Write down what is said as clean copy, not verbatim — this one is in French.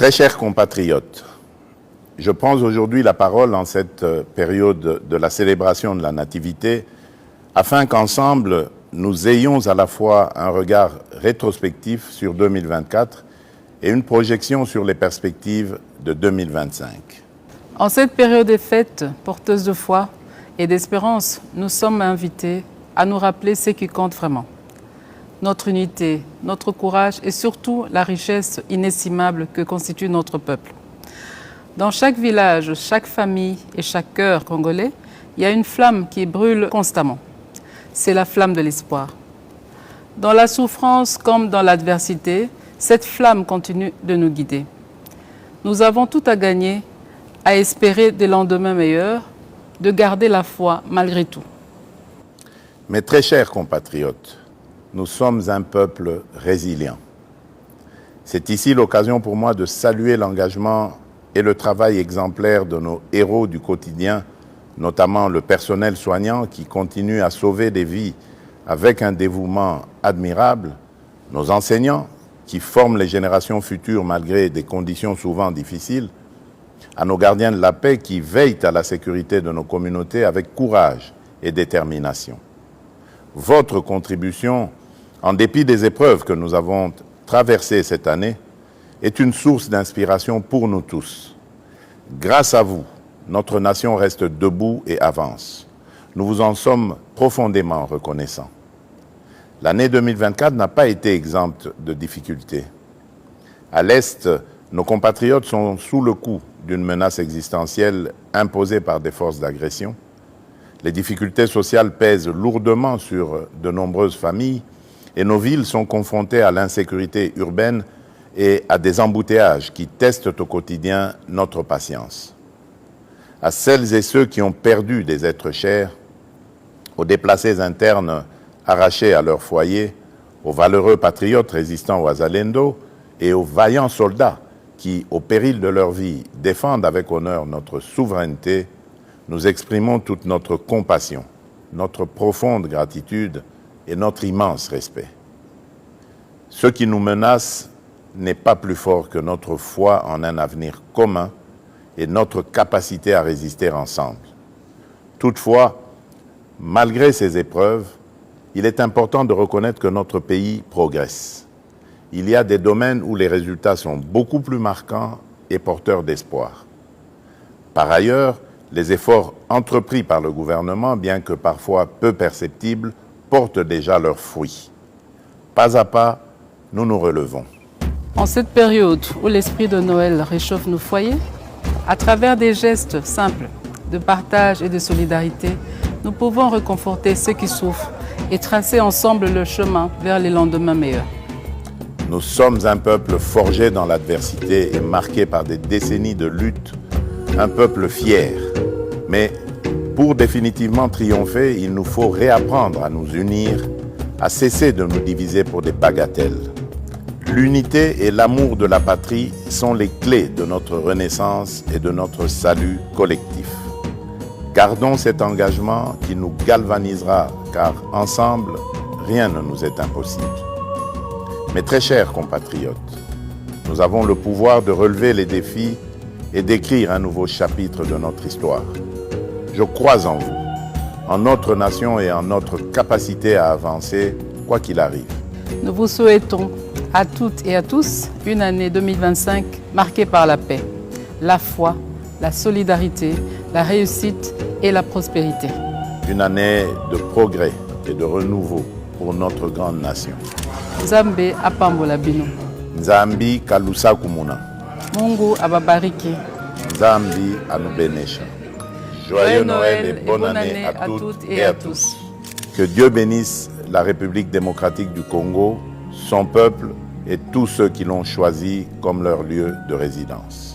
Très chers compatriotes, je prends aujourd'hui la parole en cette période de la célébration de la Nativité afin qu'ensemble, nous ayons à la fois un regard rétrospectif sur 2024 et une projection sur les perspectives de 2025. En cette période des fêtes, porteuse de foi et d'espérance, nous sommes invités à nous rappeler ce qui compte vraiment. Notre unité, notre courage et surtout la richesse inestimable que constitue notre peuple. Dans chaque village, chaque famille et chaque cœur congolais, il y a une flamme qui brûle constamment. C'est la flamme de l'espoir. Dans la souffrance comme dans l'adversité, cette flamme continue de nous guider. Nous avons tout à gagner à espérer des lendemains meilleurs, de garder la foi malgré tout. Mes très chers compatriotes, nous sommes un peuple résilient. C'est ici l'occasion pour moi de saluer l'engagement et le travail exemplaire de nos héros du quotidien, notamment le personnel soignant qui continue à sauver des vies avec un dévouement admirable, nos enseignants qui forment les générations futures malgré des conditions souvent difficiles, à nos gardiens de la paix qui veillent à la sécurité de nos communautés avec courage et détermination. Votre contribution, en dépit des épreuves que nous avons traversées cette année, est une source d'inspiration pour nous tous. Grâce à vous, notre nation reste debout et avance. Nous vous en sommes profondément reconnaissants. L'année 2024 n'a pas été exempte de difficultés. À l'Est, nos compatriotes sont sous le coup d'une menace existentielle imposée par des forces d'agression. Les difficultés sociales pèsent lourdement sur de nombreuses familles et nos villes sont confrontées à l'insécurité urbaine et à des embouteillages qui testent au quotidien notre patience. À celles et ceux qui ont perdu des êtres chers, aux déplacés internes arrachés à leur foyer, aux valeureux patriotes résistant aux Wazalendo et aux vaillants soldats qui, au péril de leur vie, défendent avec honneur notre souveraineté, nous exprimons toute notre compassion, notre profonde gratitude et notre immense respect. Ce qui nous menace n'est pas plus fort que notre foi en un avenir commun et notre capacité à résister ensemble. Toutefois, malgré ces épreuves, il est important de reconnaître que notre pays progresse. Il y a des domaines où les résultats sont beaucoup plus marquants et porteurs d'espoir. Par ailleurs, les efforts entrepris par le gouvernement, bien que parfois peu perceptibles, portent déjà leurs fruits. Pas à pas, nous nous relevons. En cette période où l'esprit de Noël réchauffe nos foyers, à travers des gestes simples de partage et de solidarité, nous pouvons réconforter ceux qui souffrent et tracer ensemble le chemin vers les lendemains meilleurs. Nous sommes un peuple forgé dans l'adversité et marqué par des décennies de lutte, un peuple fier. Mais pour définitivement triompher, il nous faut réapprendre à nous unir, à cesser de nous diviser pour des bagatelles. L'unité et l'amour de la patrie sont les clés de notre renaissance et de notre salut collectif. Gardons cet engagement qui nous galvanisera, car ensemble, rien ne nous est impossible. Mes très chers compatriotes, nous avons le pouvoir de relever les défis et d'écrire un nouveau chapitre de notre histoire. Je crois en vous, en notre nation et en notre capacité à avancer, quoi qu'il arrive. Nous vous souhaitons à toutes et à tous une année 2025 marquée par la paix, la foi, la solidarité, la réussite et la prospérité. Une année de progrès et de renouveau pour notre grande nation. Nzambe apambola bino. Nzambi kalusa kumuna. Mungu ababariki. Nzambi anubenesha. Joyeux Noël et bonne année à toutes et à tous. Que Dieu bénisse la République démocratique du Congo, son peuple et tous ceux qui l'ont choisi comme leur lieu de résidence.